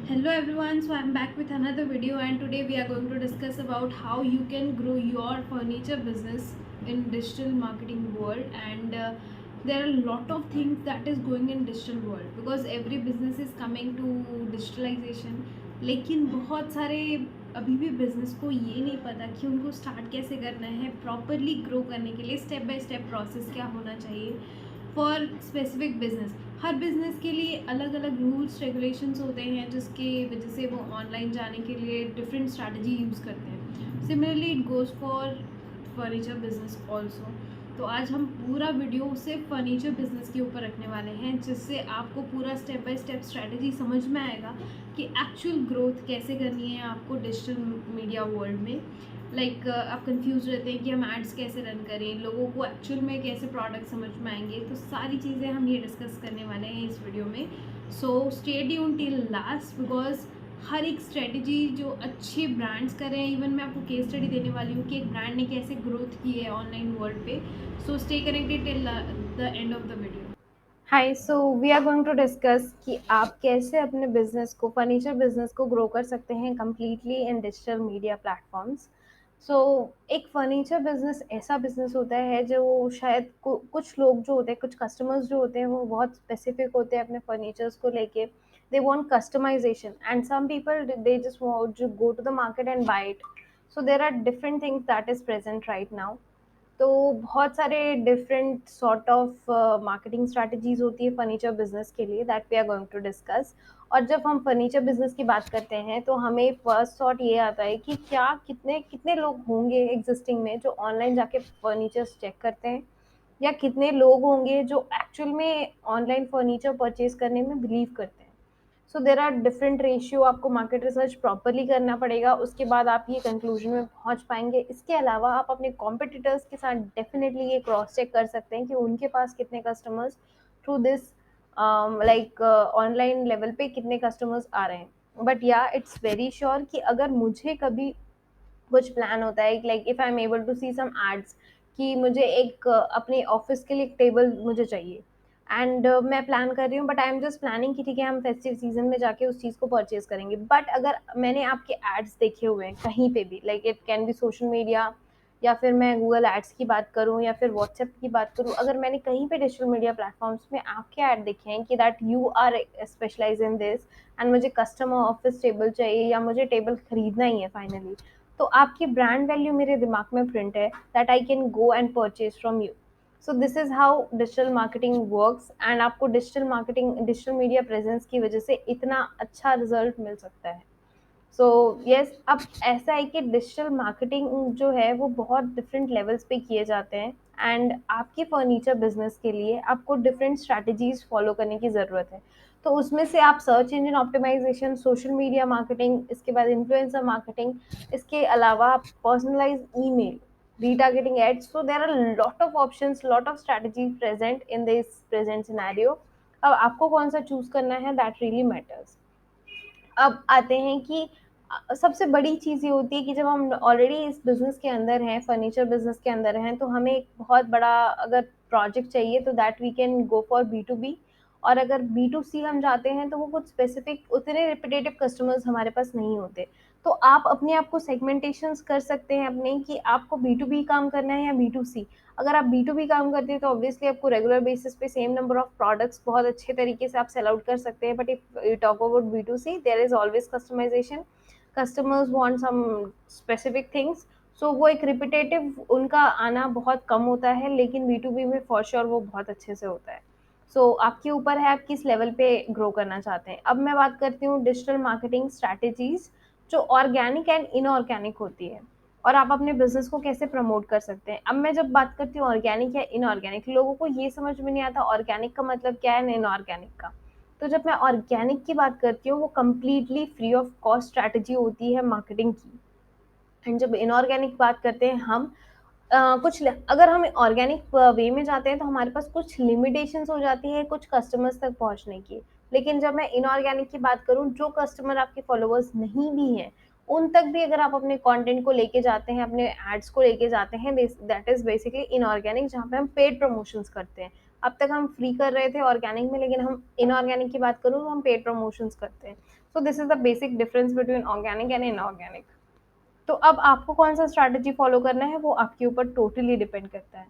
Hello everyone, so I'm back with another video and today we are going to discuss about how you can grow your furniture business in digital marketing world and there are a lot of things that is going in digital world because every business is coming to digitalization लेकिन बहुत सारे अभी भी business को ये नहीं पता कि उनको स्टार्ट कैसे करना है प्रॉपरली ग्रो करने के लिए स्टेप बाय स्टेप प्रोसेस क्या होना चाहिए for specific business her business के लिए अलग अलग रूल्स रेगुलेशंस होते हैं जिसके वजह से वो ऑनलाइन जाने के लिए डिफरेंट स्ट्रैटेजी यूज़ करते हैं similarly it goes for furniture business also. तो आज हम पूरा वीडियो सिर्फ फर्नीचर बिजनेस के ऊपर रखने वाले हैं जिससे आपको पूरा स्टेप बाय स्टेप स्ट्रैटेजी समझ में आएगा कि एक्चुअल ग्रोथ कैसे करनी है आपको डिजिटल मीडिया वर्ल्ड में। आप कंफ्यूज रहते हैं कि हम एड्स कैसे रन करें, लोगों को एक्चुअल में कैसे प्रोडक्ट समझ में आएंगे, तो सारी चीज़ें हम ये डिस्कस करने वाले हैं इस वीडियो में। So stay tune till last because हर एक स्ट्रेटजी जो अच्छे ब्रांड्स कर रहे हैं, इवन मैं आपको केस स्टडी देने वाली हूँ कि एक ब्रांड ने कैसे ग्रोथ की है ऑनलाइन वर्ल्ड पे। So stay connected till the end of the video. Hi so we are going to discuss कि आप कैसे अपने बिजनेस को फर्नीचर बिजनेस को ग्रो कर सकते हैं completely in digital media platforms. So एक फर्नीचर बिजनेस ऐसा बिजनेस होता है जो शायद कुछ लोग जो होते हैं, कुछ कस्टमर्स जो होते हैं वो बहुत स्पेसिफिक होते हैं अपने फर्नीचर्स को लेके। They want customisation and some people they just want to go to the market and buy it. So there are different things that is present right now. तो बहुत सारे different sort of marketing strategies होती है furniture business के लिए that we are going to discuss. और जब हम फर्नीचर बिजनेस की बात करते हैं तो हमें फर्स्ट थॉट ये आता है कि क्या कितने कितने लोग होंगे एग्जिस्टिंग में जो ऑनलाइन जाके फर्नीचर्स चेक करते हैं, या कितने लोग होंगे जो एक्चुअल में ऑनलाइन फर्नीचर परचेज करने में बिलीव करते हैं। सो देर आर डिफरेंट रेशियो, आपको मार्केट रिसर्च प्रॉपरली करना पड़ेगा, उसके बाद आप ये कंक्लूजन में पहुंच पाएंगे। इसके अलावा आप अपने कॉम्पिटिटर्स के साथ डेफिनेटली ये क्रॉस चेक कर सकते हैं कि उनके पास कितने customers through this online level पे कितने कस्टमर्स आ रहे हैं। बट या इट्स वेरी श्योर कि अगर मुझे कभी कुछ प्लान होता है, like if I am able to see some ads कि मुझे एक अपने ऑफिस के लिए एक टेबल मुझे चाहिए एंड मैं प्लान कर रही हूँ, but I am just planning कि ठीक है हम फेस्टिव सीजन में जाके उस चीज़ को परचेज करेंगे। बट अगर मैंने आपके एड्स देखे हुए हैं कहीं पे भी, like it can be social media, या फिर मैं गूगल एड्स की बात करूँ या फिर व्हाट्सएप की बात करूँ, अगर मैंने कहीं पे डिजिटल मीडिया प्लेटफॉर्म्स में आपके ऐड देखे हैं कि that you are specialise in this and मुझे कस्टमर ऑफिस टेबल चाहिए या मुझे टेबल खरीदना ही है फाइनली, तो आपकी ब्रांड वैल्यू मेरे दिमाग में प्रिंट है that I can go and purchase from you. So this is how digital marketing works and आपको digital marketing digital media presence की वजह से इतना अच्छा रिजल्ट मिल सकता है। सो यस, अब ऐसा है कि डिजिटल मार्केटिंग जो है वो बहुत डिफरेंट लेवल्स पे किए जाते हैं एंड आपके फर्नीचर बिजनेस के लिए आपको डिफरेंट स्ट्रैटेजीज फॉलो करने की ज़रूरत है। तो उसमें से आप search engine optimisation, social media marketing, इसके बाद इन्फ्लुएंसर मार्केटिंग, इसके अलावा personalise email, retargeting ads. So there are a lot of options, lot of strategies present in this present scenario. अब आपको कौन सा चूज करना है दैट रियली मैटर्स। अब आते हैं कि सबसे बड़ी चीज़ ये होती है कि जब हम ऑलरेडी इस बिज़नेस के अंदर हैं, फर्नीचर बिज़नेस के अंदर हैं, तो हमें एक बहुत बड़ा अगर प्रोजेक्ट चाहिए तो that we can go for B to B. और अगर बी टू सी हम जाते हैं तो वो कुछ स्पेसिफिक उतने रिपीटेटिव कस्टमर्स हमारे पास नहीं होते। तो आप अपने आप को सेगमेंटेशंस कर सकते हैं अपने कि आपको बी टू बी काम करना है या बी टू सी। अगर आप बी टू बी काम करते हैं तो ऑब्वियसली आपको रेगुलर बेसिस पे सेम नंबर ऑफ प्रोडक्ट्स बहुत अच्छे तरीके से आप सेल आउट कर सकते हैं। But if you talk about B to C, there is always customisation, customers want some specific things. So वो एक रिपीटेटिव उनका आना बहुत कम होता है, लेकिन बी टू बी में फॉर श्योर वो बहुत अच्छे से होता है। सो आपके ऊपर है आप किस लेवल पे ग्रो करना चाहते हैं। अब मैं बात करती हूँ डिजिटल मार्केटिंग स्ट्रैटेजीज जो ऑर्गेनिक एंड इनऑर्गेनिक होती है, और आप अपने बिजनेस को कैसे प्रमोट कर सकते हैं। अब मैं जब बात करती हूँ ऑर्गेनिक या इनऑर्गेनिक, लोगों को ये समझ में नहीं आता ऑर्गेनिक का मतलब क्या है, इनऑर्गेनिक का। तो जब मैं ऑर्गेनिक की बात करती हूँ वो completely free of cost strategy होती है मार्केटिंग की। एंड जब इनऑर्गेनिक बात करते हैं हम, अगर हम ऑर्गेनिक वे में जाते हैं तो हमारे पास कुछ लिमिटेशंस हो जाती है कुछ कस्टमर्स तक पहुंचने की। लेकिन जब मैं इनऑर्गेनिक की बात करूं, जो कस्टमर आपके फॉलोअर्स नहीं भी हैं उन तक भी अगर आप अपने कंटेंट को लेके जाते हैं, अपने एड्स को लेके जाते हैं, दैट इज बेसिकली इनऑर्गेनिक, जहाँ पे हम पेड प्रमोशंस करते हैं। अब तक हम फ्री कर रहे थे ऑर्गेनिक में, लेकिन हम इनऑर्गेनिक की बात करूँ तो हम पेड प्रमोशंस करते हैं। So this is the basic difference between organic and inorganic. तो अब आपको कौन सा स्ट्रैटेजी फॉलो करना है वो आपके ऊपर टोटली डिपेंड करता है।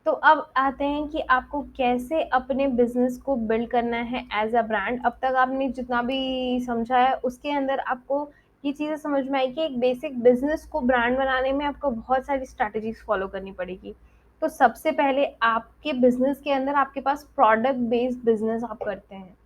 तो अब आते हैं कि आपको कैसे अपने बिजनेस को बिल्ड करना है एज अ ब्रांड। अब तक आपने जितना भी समझा है उसके अंदर आपको ये चीज़ें समझ में आई कि एक बेसिक बिजनेस को ब्रांड बनाने में आपको बहुत सारी स्ट्रैटेजीज फॉलो करनी पड़ेगी। तो सबसे पहले आपके बिजनेस के अंदर आपके पास प्रोडक्ट बेस्ड बिजनेस आप करते हैं,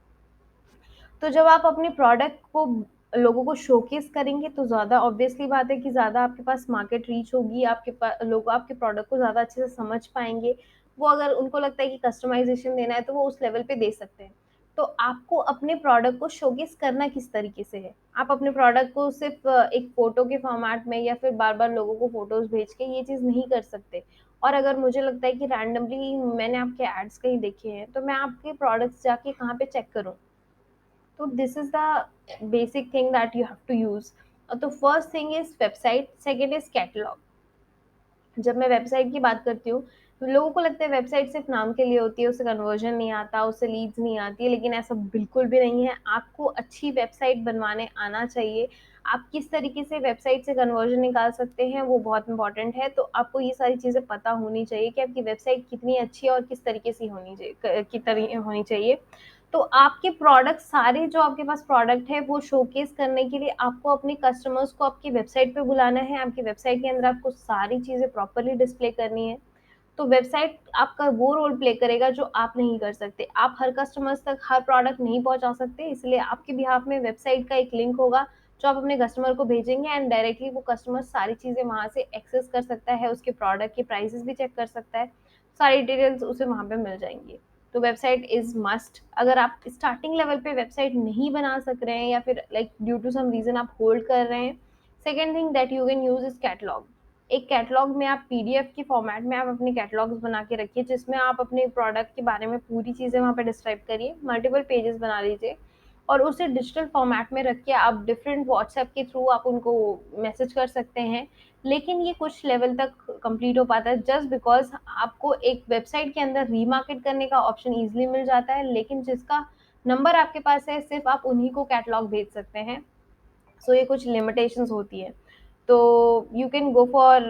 तो जब आप अपने प्रोडक्ट को लोगों को शोकेस करेंगे तो ज़्यादा ऑब्वियसली बात है कि ज़्यादा आपके पास मार्केट रीच होगी, आपके पास लोग आपके प्रोडक्ट को ज़्यादा अच्छे से समझ पाएंगे। वो अगर उनको लगता है कि कस्टमाइजेशन देना है तो वो उस लेवल पे दे सकते हैं। तो आपको अपने प्रोडक्ट को शोकेस करना किस तरीके से है। आप अपने प्रोडक्ट को सिर्फ एक फोटो के फॉर्मेट में या फिर बार बार लोगों को फोटोज भेज के ये चीज़ नहीं कर सकते। और अगर मुझे लगता है कि रैंडमली मैंने आपके एड्स कहीं देखे हैं तो मैं आपके प्रोडक्ट्स जाके कहाँ पे चेक करूँ। तो this is the basic thing that you have to use. तो first thing is website, second is catalogue. जब मैं वेबसाइट की बात करती हूँ तो लोगों को लगता है वेबसाइट सिर्फ नाम के लिए होती है, उससे कन्वर्जन नहीं आता, उससे लीड्स नहीं आती है, लेकिन ऐसा बिल्कुल भी नहीं है। आपको अच्छी वेबसाइट बनवाने आना चाहिए। आप किस तरीके से वेबसाइट से कन्वर्जन निकाल सकते हैं वो बहुत इंपॉर्टेंट है। तो आपको ये सारी चीज़ें पता होनी चाहिए कि आपकी वेबसाइट कितनी अच्छी है और किस तरीके से होनी चाहिए, होनी चाहिए। तो आपके प्रोडक्ट सारे जो आपके पास प्रोडक्ट है वो शोकेस करने के लिए आपको अपने कस्टमर्स को आपकी वेबसाइट पे बुलाना है। आपकी वेबसाइट के अंदर आपको सारी चीज़ें प्रॉपर्ली डिस्प्ले करनी है। तो वेबसाइट आपका वो रोल प्ले करेगा जो आप नहीं कर सकते। आप हर कस्टमर्स तक हर प्रोडक्ट नहीं पहुंचा सकते, इसलिए आपके बिहाफ में वेबसाइट का एक लिंक होगा जो आप अपने कस्टमर को भेजेंगे एंड डायरेक्टली वो कस्टमर सारी चीज़ें वहाँ से एक्सेस कर सकता है, उसके प्रोडक्ट के प्राइसेस भी चेक कर सकता है, सारी डिटेल्स उसे वहाँ पे मिल जाएंगी। तो वेबसाइट इज मस्ट। अगर आप स्टार्टिंग लेवल पे वेबसाइट नहीं बना सक रहे हैं या फिर like due to some reason आप होल्ड कर रहे हैं, second thing that you can use is catalogue. एक कैटलॉग में आप पीडीएफ के फॉर्मेट में आप अपने कैटलॉग्स बना के रखिए, जिसमें आप अपने प्रोडक्ट के बारे में पूरी चीज़ें वहाँ पे डिस्क्राइब करिए, मल्टीपल पेजेस बना लीजिए और उसे डिजिटल फॉर्मेट में रख के आप डिफरेंट व्हाट्सएप के थ्रू आप उनको मैसेज कर सकते हैं। लेकिन ये कुछ लेवल तक कंप्लीट हो पाता है जस्ट बिकॉज आपको एक वेबसाइट के अंदर रीमार्केट करने का ऑप्शन ईजिली मिल जाता है, लेकिन जिसका नंबर आपके पास है सिर्फ आप उन्हीं को कैटलॉग भेज सकते हैं। सो ये कुछ लिमिटेशंस होती है। तो you can go for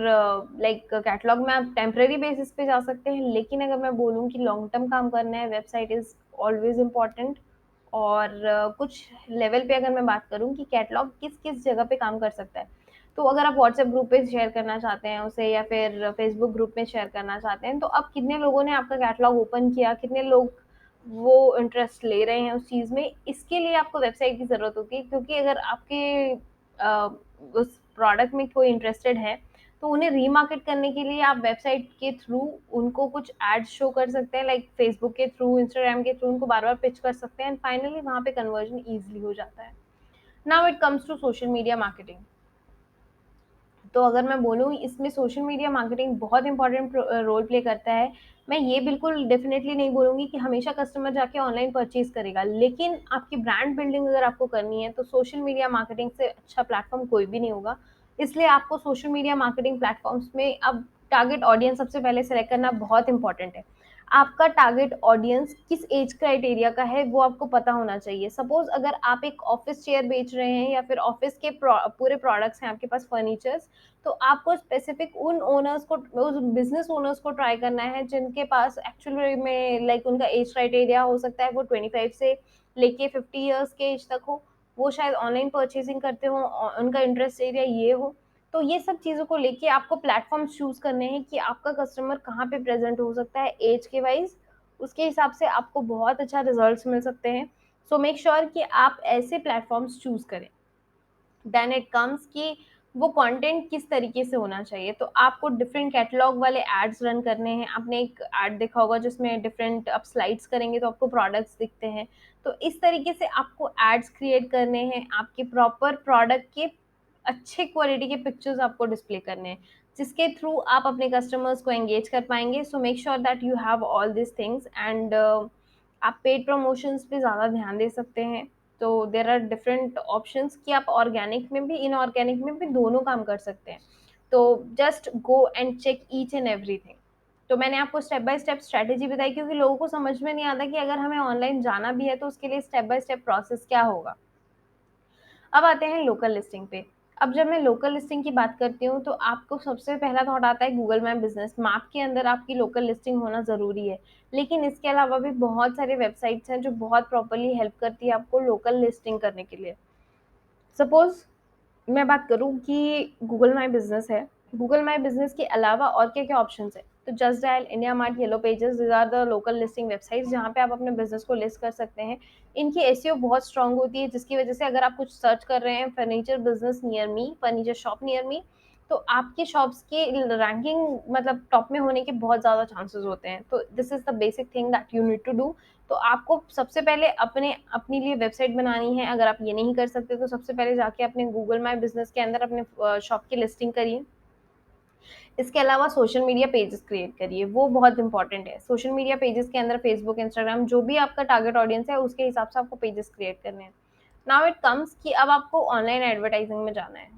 like catalogue में आप टेम्परेरी बेसिस पे जा सकते हैं, लेकिन अगर मैं बोलूँ कि लॉन्ग टर्म काम करना है वेबसाइट इज़ ऑलवेज इम्पॉर्टेंट। और कुछ लेवल पे अगर मैं बात करूँ कि कैटलॉग किस किस जगह पे काम कर सकता है, तो अगर आप व्हाट्सएप ग्रुप पे शेयर करना चाहते हैं उसे या फिर फेसबुक ग्रुप में शेयर करना चाहते हैं, तो अब कितने लोगों ने आपका कैटलॉग ओपन किया, कितने लोग वो इंटरेस्ट ले रहे हैं उस चीज़ में, इसके लिए आपको वेबसाइट की ज़रूरत होती है। क्योंकि अगर आपके उस प्रोडक्ट में कोई इंटरेस्टेड है तो उन्हें रीमार्केट करने के लिए आप वेबसाइट के थ्रू उनको कुछ एड्स शो कर सकते हैं, लाइक फेसबुक के थ्रू, इंस्टाग्राम के थ्रू उनको बार बार पिच कर सकते हैं एंड फाइनली वहाँ पे कन्वर्जन ईजिली हो जाता है। Now it comes to social media marketing. तो अगर मैं बोलूँ इसमें सोशल मीडिया मार्केटिंग बहुत इंपॉर्टेंट रोल प्ले करता है। मैं ये बिल्कुल डेफिनेटली नहीं बोलूँगी कि हमेशा कस्टमर जाके ऑनलाइन परचेज करेगा, लेकिन आपकी ब्रांड बिल्डिंग अगर आपको करनी है तो सोशल मीडिया मार्केटिंग से अच्छा प्लेटफॉर्म कोई भी नहीं होगा। इसलिए आपको सोशल मीडिया मार्केटिंग प्लेटफॉर्म्स में अब टारगेट ऑडियंस सबसे पहले सेलेक्ट करना बहुत इंपॉर्टेंट है। आपका टारगेट ऑडियंस किस एज क्राइटेरिया का है वो आपको पता होना चाहिए। सपोज अगर आप एक ऑफिस चेयर बेच रहे हैं या फिर ऑफिस के पूरे प्रोडक्ट्स हैं आपके पास, फर्नीचर्स, तो आपको स्पेसिफिक उन ओनर्स को, उस बिजनेस ओनर्स को ट्राई करना है जिनके पास एक्चुअली में लाइक उनका एज क्राइटेरिया हो सकता है वो 25 से लेके 50 ईयर्स के एज तक हो, वो शायद ऑनलाइन परचेजिंग करते हो, उनका इंटरेस्ट एरिया ये हो। तो ये सब चीज़ों को लेके आपको प्लेटफॉर्म चूज करने हैं कि आपका कस्टमर कहाँ पे प्रेजेंट हो सकता है एज के वाइज, उसके हिसाब से आपको बहुत अच्छा रिजल्ट्स मिल सकते हैं। सो मेक श्योर कि आप ऐसे प्लेटफॉर्म्स चूज करें। देन इट कम्स कि वो कंटेंट किस तरीके से होना चाहिए। तो आपको डिफरेंट कैटलॉग वाले एड्स रन करने हैं। आपने एक एड देखा होगा जिसमें डिफरेंट आप स्लाइड्स करेंगे तो आपको प्रोडक्ट्स दिखते हैं। तो इस तरीके से आपको एड्स क्रिएट करने हैं, आपके प्रॉपर प्रोडक्ट के अच्छे क्वालिटी के पिक्चर्स आपको डिस्प्ले करने हैं, जिसके थ्रू आप अपने कस्टमर्स को एंगेज कर पाएंगे। So make sure that you have all this things and आप पेड प्रमोशंस पे ज़्यादा ध्यान दे सकते हैं। तो देर आर डिफरेंट ऑप्शंस कि आप ऑर्गेनिक में भी इनऑर्गेनिक में भी दोनों काम कर सकते हैं। तो just go and check each and everything. तो मैंने आपको स्टेप बाय स्टेप स्ट्रैटेजी बताई, क्योंकि लोगों को समझ में नहीं आता कि अगर हमें ऑनलाइन जाना भी है तो उसके लिए स्टेप बाय स्टेप प्रोसेस क्या होगा। अब आते हैं लोकल लिस्टिंग पे। अब जब मैं लोकल लिस्टिंग की बात करती हूँ तो आपको सबसे पहला थॉट आता है गूगल माय बिजनेस। मैप के अंदर आपकी लोकल लिस्टिंग होना ज़रूरी है। लेकिन इसके अलावा भी बहुत सारे वेबसाइट्स हैं जो बहुत प्रॉपर्ली हेल्प करती है आपको लोकल लिस्टिंग करने के लिए। सपोज़ मैं बात करूँ कि गूगल माय बिज़नेस है। गूगल माय बिज़नेस के अलावा और क्या-क्या ऑप्शंस हैं? तो Just Dial, India Mart, yellow pages, these are the local listing websites जहाँ पे आप अपने बिज़नेस को लिस्ट कर सकते हैं। इनकी एसईओ बहुत स्ट्रॉन्ग होती है, जिसकी वजह से अगर आप कुछ सर्च कर रहे हैं furniture business near me, furniture shop near me, तो आपके शॉप्स की रैंकिंग मतलब टॉप में होने के बहुत ज़्यादा चांसेस होते हैं। तो this is the basic thing that you need to do. तो आपको सबसे पहले अपने लिए वेबसाइट बनानी है। अगर आप ये नहीं कर सकते तो सबसे पहले जाके अपने गूगल माय बिज़नेस के अंदर अपने शॉप की लिस्टिंग करिए। इसके अलावा सोशल मीडिया पेजेस क्रिएट करिए, वो बहुत इंपॉर्टेंट है। सोशल मीडिया पेजेस के अंदर फेसबुक, इंस्टाग्राम, जो भी आपका टारगेट ऑडियंस है उसके हिसाब से आपको पेजेस क्रिएट करने हैं। नाउ इट कम्स कि अब आपको ऑनलाइन एडवर्टाइजिंग में जाना है।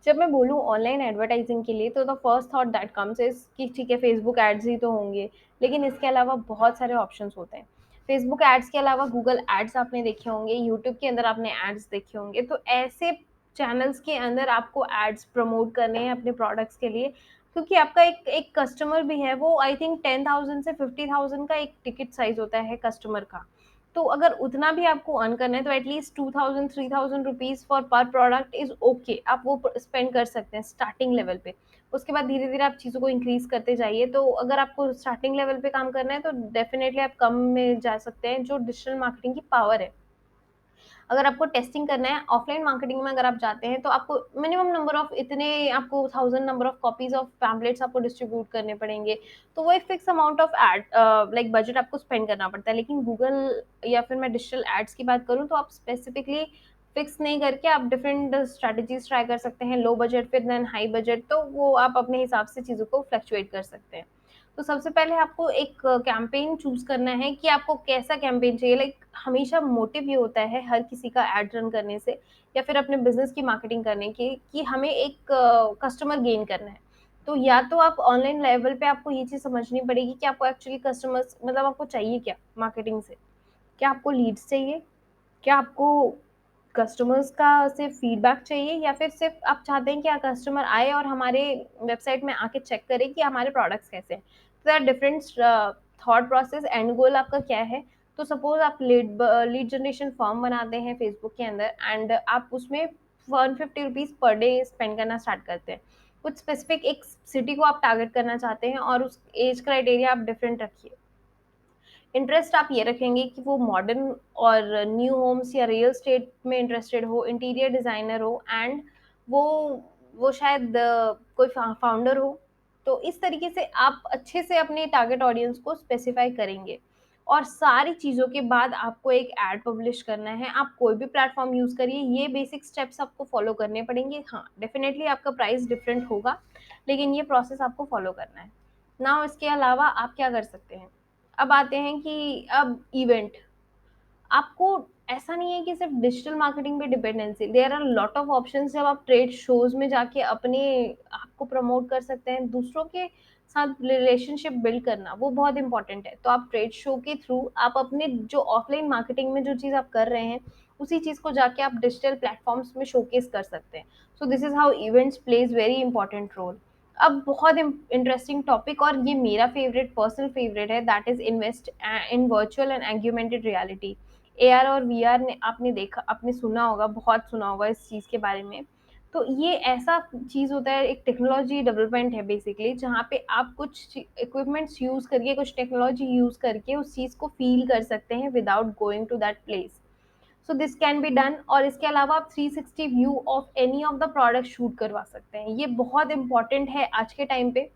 जब मैं बोलूँ ऑनलाइन एडवर्टाइजिंग के लिए तो the first thought that comes is कि ठीक है, फेसबुक एड्स ही तो होंगे, लेकिन इसके अलावा बहुत सारे ऑप्शंस होते हैं। फेसबुक एड्स के अलावा गूगल एड्स आपने देखे होंगे, यूट्यूब के अंदर आपने एड्स देखे होंगे, तो ऐसे चैनल्स के अंदर आपको एड्स प्रमोट करने हैं अपने प्रोडक्ट्स के लिए, क्योंकि आपका एक एक कस्टमर भी है, वो आई थिंक 10,000 से 50,000 का एक टिकट साइज़ होता है कस्टमर का। तो अगर उतना भी आपको अर्न करना है तो एटलीस्ट 2000 3000 रुपीज़ फॉर पर प्रोडक्ट इज़ ओके, आप वो स्पेंड कर सकते हैं स्टार्टिंग लेवल पे। उसके बाद धीरे-धीरे आप चीज़ों को इंक्रीज़ करते जाइए। तो अगर आपको स्टार्टिंग लेवल पे काम करना है तो डेफिनिटली आप कम में जा सकते हैं, जो डिजिटल मार्केटिंग की पावर है। अगर आपको टेस्टिंग करना है, ऑफलाइन मार्केटिंग में अगर आप जाते हैं तो आपको मिनिमम नंबर ऑफ इतने आपको 1000 number of copies of pamphlets आपको डिस्ट्रीब्यूट करने पड़ेंगे। तो वो एक fix amount of like budget आपको स्पेंड करना पड़ता है। लेकिन गूगल या फिर मैं डिजिटल एड्स की बात करूँ तो आप स्पेसिफिकली फिक्स नहीं करके आप डिफरेंट स्ट्रैटेजीज़ ट्राई कर सकते हैं, लो बजट फिर देन हाई बजट, तो वो आप अपने हिसाब से चीज़ों को फ्लक्चुएट कर सकते हैं। तो सबसे पहले आपको एक कैंपेन चूज़ करना है कि आपको कैसा कैंपेन चाहिए। लाइक हमेशा मोटिव ये होता है हर किसी का एड रन करने से या फिर अपने बिज़नेस की मार्केटिंग करने की कि हमें एक कस्टमर गेन करना है। तो या तो आप ऑनलाइन लेवल पे आपको ये चीज़ समझनी पड़ेगी कि आपको एक्चुअली कस्टमर्स मतलब आपको चाहिए क्या मार्केटिंग से? क्या आपको लीड्स चाहिए? क्या आपको कस्टमर्स का सिर्फ़ फीडबैक चाहिए या फिर सिर्फ़ आप चाहते हैं कि कस्टमर आए और हमारे वेबसाइट में आके चेक करे कि हमारे प्रोडक्ट्स कैसे हैं? तो that different thought process and goal आपका क्या है? तो सपोज़ आप लीड जनरेशन फॉर्म बनाते हैं फेसबुक के अंदर एंड आप उसमें 150 रुपीज़ पर डे स्पेंड करना स्टार्ट करते हैं। कुछ स्पेसिफिक एक सिटी को आप टारगेट करना चाहते हैं और उस एज क्राइटेरिया आप डिफरेंट रखिए। इंटरेस्ट आप ये रखेंगे कि वो मॉडर्न और न्यू होम्स या रियल एस्टेट में इंटरेस्टेड हो, इंटीरियर डिज़ाइनर हो एंड वो वो शायद कोई फाउंडर हो। तो इस तरीके से आप अच्छे से अपने टारगेट ऑडियंस को स्पेसिफाई करेंगे और सारी चीज़ों के बाद आपको एक एड पब्लिश करना है। आप कोई भी प्लेटफ़ॉर्म यूज़ करिए, ये बेसिक स्टेप्स आपको फ़ॉलो करने पड़ेंगे। हाँ, डेफ़िनेटली आपका प्राइस डिफरेंट होगा, लेकिन ये प्रोसेस आपको फ़ॉलो करना है। नाउ इसके अलावा आप क्या कर सकते हैं? अब आते हैं कि अब इवेंट, आपको ऐसा नहीं है कि सिर्फ डिजिटल मार्केटिंग पे dependency, there are lot of options. जब आप ट्रेड शोज़ में जाके अपने आप को प्रमोट कर सकते हैं, दूसरों के साथ रिलेशनशिप बिल्ड करना वो बहुत इंपॉर्टेंट है। तो आप ट्रेड शो के थ्रू आप अपने जो ऑफलाइन मार्केटिंग में जो चीज़ आप कर रहे हैं, उसी चीज़ को जाके आप डिजिटल प्लेटफ़ॉर्म्स में शोकेस कर सकते हैं। So this is how events plays very important role. अब बहुत इंटरेस्टिंग टॉपिक और ये मेरा फेवरेट पर्सनल फेवरेट है, that is invest in virtual and augmented reality. AR और वीआर ने आपने सुना होगा, बहुत सुना होगा इस चीज़ के बारे में। तो ये ऐसा चीज़ होता है, एक टेक्नोलॉजी डेवलपमेंट है बेसिकली, जहाँ पे आप कुछ इक्विपमेंट्स यूज़ करके, कुछ टेक्नोलॉजी यूज़ करके उस चीज़ को फ़ील कर सकते हैं without going to that place. So this can be done और इसके अलावा आप 360 view of any of the product shoot करवा सकते हैं। ये बहुत इम्पोर्टेंट है आज के टाइम पे।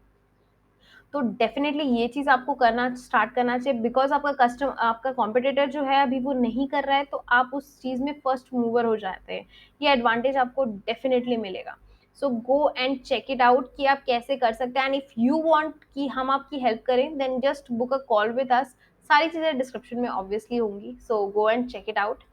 तो डेफ़िनेटली ये चीज़ आपको करना स्टार्ट करना चाहिए, बिकॉज़ आपका कॉम्पिटिटर जो है अभी वो नहीं कर रहा है, तो आप उस चीज़ में फर्स्ट मूवर हो जाते हैं। ये एडवांटेज आपको डेफ़िनेटली मिलेगा। So go and check it out कि आप कैसे कर सकते हैं एंड इफ यू वांट कि हम आपकी हेल्प करें, then just book a call with us. सारी चीज़ें डिस्क्रिप्शन में ऑब्वियसली होंगी, so go and check it out.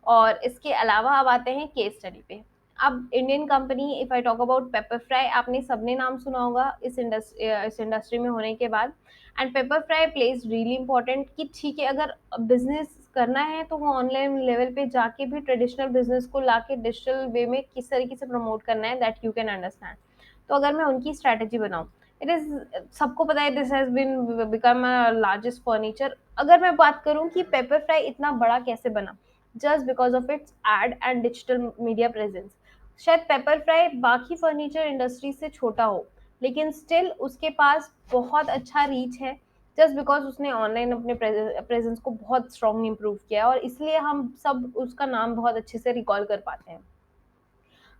और इसके अलावा अब आते हैं केस स्टडी पे। अब Indian company, if I talk about paper fry, आपने सबने नाम सुना होगा इस इंडस्ट्री में होने के बाद। And Pepperfry plays really important कि ठीक है, अगर बिजनेस करना है तो वो ऑनलाइन लेवल पे जाके भी ट्रेडिशनल बिजनेस को लाके डिजिटल वे में किस तरीके से प्रमोट करना है, दैट यू कैन अंडरस्टैंड। तो अगर मैं उनकी स्ट्रैटेजी बनाऊं, इट इज, सबको पता है this has been become largest furniture. अगर मैं बात करूं कि पेपर फ्राई इतना बड़ा कैसे बना, just because of its ad and digital media presence. शायद पेपर फ्राई बाकी फर्नीचर इंडस्ट्री से छोटा हो, लेकिन स्टिल उसके पास बहुत अच्छा रीच है, जस्ट बिकॉज उसने ऑनलाइन अपने प्रेजेंस को बहुत स्ट्रांग इंप्रूव किया है, और इसलिए हम सब उसका नाम बहुत अच्छे से रिकॉल कर पाते हैं।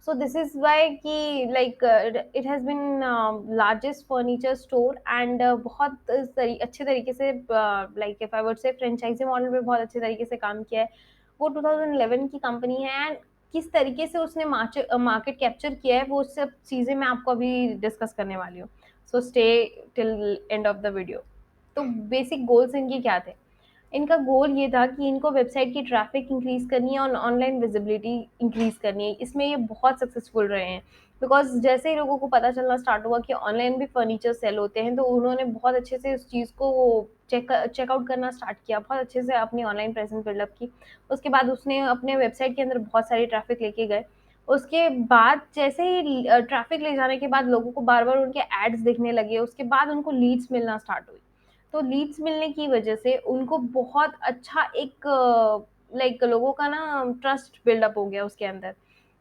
So this is why कि like it has been largest furniture store and बहुत अच्छे तरीके से like if I would say franchisee model पे बहुत अच्छे तरीके से काम किया है। वो 2011 की कंपनी है, एंड किस तरीके से उसने मार्केट कैप्चर किया है, वो सब चीज़ें मैं आपको अभी डिस्कस करने वाली हूँ। So stay till and of the video. तो बेसिक गोल्स इनके क्या थे? इनका गोल ये था कि इनको वेबसाइट की ट्रैफिक इंक्रीज करनी है और ऑनलाइन विजिबिलिटी इंक्रीज करनी है। इसमें ये बहुत सक्सेसफुल रहे हैं, बिकॉज जैसे ही लोगों को पता चलना स्टार्ट हुआ कि ऑनलाइन भी फर्नीचर सेल होते हैं, तो उन्होंने बहुत अच्छे से उस चीज़ को चेकआउट करना स्टार्ट किया, बहुत अच्छे से अपनी ऑनलाइन प्रेजेंस बिल्डअप की। उसके बाद उसने अपने वेबसाइट के अंदर बहुत सारी ट्रैफिक लेके गए। उसके बाद जैसे ही ट्रैफिक ले जाने के बाद लोगों को बार बार उनके एड्स दिखने लगे, उसके बाद उनको लीड्स मिलना स्टार्ट हुई। तो लीड्स मिलने की वजह से उनको बहुत अच्छा एक लाइक लोगों का ना ट्रस्ट बिल्डअप हो गया उसके अंदर।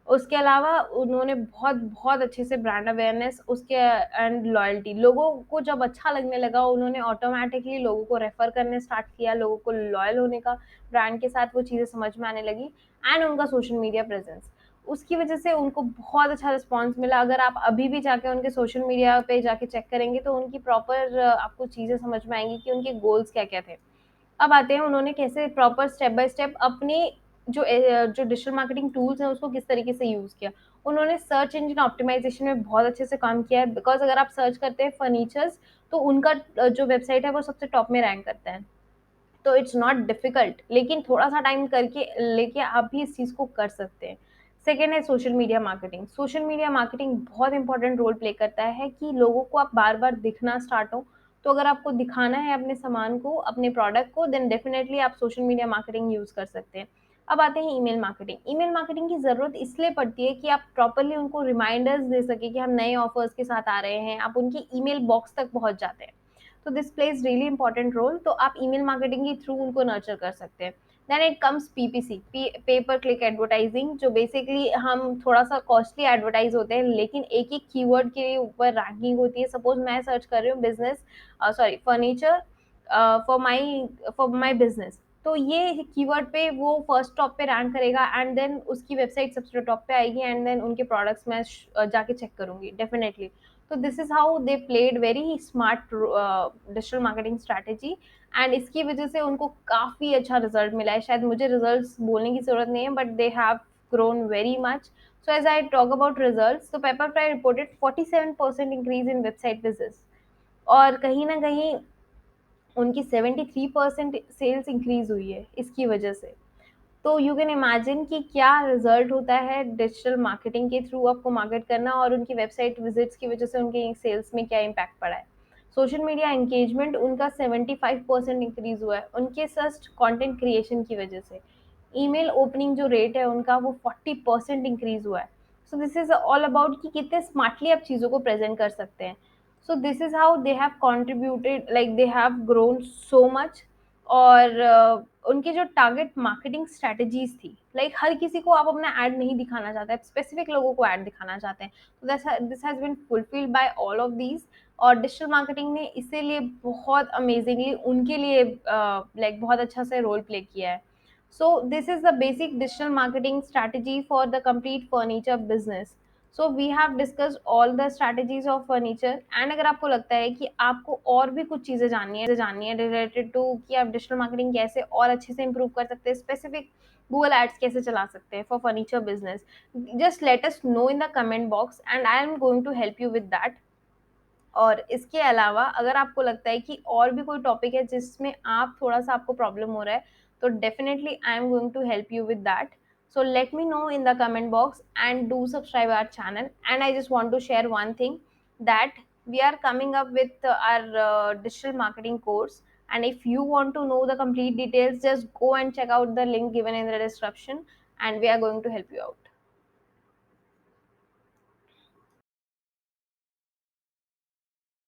उसके अलावा उन्होंने बहुत बहुत अच्छे से ब्रांड अवेयरनेस उसके एंड लॉयल्टी, लोगों को जब अच्छा लगने लगा, उन्होंने ऑटोमेटिकली लोगों को रेफर करने स्टार्ट किया, लोगों को लॉयल होने का ब्रांड के साथ वो चीज़ें समझ में आने लगी। एंड उनका सोशल मीडिया प्रेजेंस, उसकी वजह से उनको बहुत अच्छा रिस्पॉन्स मिला। अगर आप अभी भी जाके उनके सोशल मीडिया पे जाके चेक करेंगे तो उनकी प्रॉपर आपको चीज़ें समझ में आएंगी कि उनके गोल्स क्या क्या थे। अब आते हैं उन्होंने कैसे प्रॉपर स्टेप बाय स्टेप अपने जो डिजिटल मार्केटिंग टूल्स हैं उसको किस तरीके से यूज़ किया। उन्होंने सर्च इंजन ऑप्टिमाइजेशन में बहुत अच्छे से काम किया है, बिकॉज अगर आप सर्च करते हैं फर्नीचर्स, तो उनका जो वेबसाइट है वो सबसे टॉप में रैंक करता है। तो इट्स नॉट डिफिकल्ट, लेकिन थोड़ा सा टाइम करके लेके आप भी इस चीज़ को कर सकते हैं। सेकेंड है social media marketing. Social media marketing बहुत इंपॉर्टेंट रोल प्ले करता है कि लोगों को आप बार बार दिखना स्टार्ट हो। तो अगर आपको दिखाना है अपने सामान को, अपने प्रोडक्ट को, देन डेफिनेटली आप सोशल मीडिया मार्केटिंग यूज़ कर सकते हैं। अब आते हैं ईमेल मार्केटिंग। ईमेल मार्केटिंग की ज़रूरत इसलिए पड़ती है कि आप प्रॉपरली उनको रिमाइंडर्स दे सके कि हम नए ऑफर्स के साथ आ रहे हैं, आप उनकी ईमेल बॉक्स तक पहुंच जाते हैं। तो this plays really important role. तो आप ईमेल मार्केटिंग के थ्रू उनको नर्चर कर सकते हैं। देन इट कम्स पीपीसी, पे पर क्लिक एडवर्टाइजिंग, जो बेसिकली हम थोड़ा सा कॉस्टली एडवर्टाइज होते हैं, लेकिन एक एक कीवर्ड के ऊपर रैंकिंग होती है। सपोज मैं सर्च कर रही हूँ business, sorry furniture for my business, तो ये कीवर्ड पे वो फर्स्ट टॉप पे रैंक करेगा, एंड देन उसकी वेबसाइट सबसे टॉप पे आएगी, एंड देन उनके प्रोडक्ट्स मैं जाके चेक करूंगी डेफिनेटली। तो this is how they played very smart digital marketing strategy, and इसकी वजह से उनको काफ़ी अच्छा रिजल्ट मिला है। शायद मुझे रिजल्ट्स बोलने की ज़रूरत नहीं है, but they have grown very much. So as I talk about results, तो paper fry reported 47% increase in website visits, और कहीं ना कहीं उनकी 73% सेल्स इंक्रीज हुई है इसकी वजह से। तो यू कैन इमेजिन कि क्या रिजल्ट होता है डिजिटल मार्केटिंग के थ्रू आपको मार्केट करना, और उनकी वेबसाइट विजिट्स की वजह से उनके सेल्स में क्या इम्पैक्ट पड़ा है। सोशल मीडिया एंगेजमेंट उनका 75% इंक्रीज हुआ है उनके सस्ट कंटेंट क्रिएशन की वजह से। ईमेल ओपनिंग जो रेट है उनका वो 40% इंक्रीज हुआ है। सो दिस इज ऑल अबाउट कि कितने स्मार्टली आप चीज़ों को प्रेजेंट कर सकते हैं। So this is how they have contributed, like they have grown so much. और उनकी जो टारगेट मार्केटिंग स्ट्रेटजीज थी, लाइक हर किसी को आप अपना ऐड नहीं दिखाना चाहते, आप स्पेसिफिक लोगों को ऐड दिखाना चाहते हैं। तो this has been fulfilled by all of these, और डिजिटल मार्केटिंग ने इसीलिए बहुत अमेजिंगली उनके लिए लाइक बहुत अच्छा से रोल प्ले किया है। So this is the basic digital marketing strategy for the complete furniture business. So we have discussed all the strategies of furniture, and अगर आपको लगता है कि आपको और भी कुछ चीज़ें जाननी है रिलेटेड टू कि आप डिजिटल मार्केटिंग कैसे और अच्छे से इम्प्रूव कर सकते हैं, स्पेसिफिक गूगल एड्स कैसे चला सकते हैं for furniture business, just let us know in the comment box and I am going to help you with that. और इसके अलावा अगर आपको लगता है कि और भी कोई टॉपिक है जिसमें आप थोड़ा सा आपको प्रॉब्लम हो रहा है, तो definitely I am going to help you with that. So let me know in the comment box and do subscribe our channel. And I just want to share one thing, that we are coming up with our digital marketing course, and if you want to know the complete details, just go and check out the link given in the description, and we are going to help you out.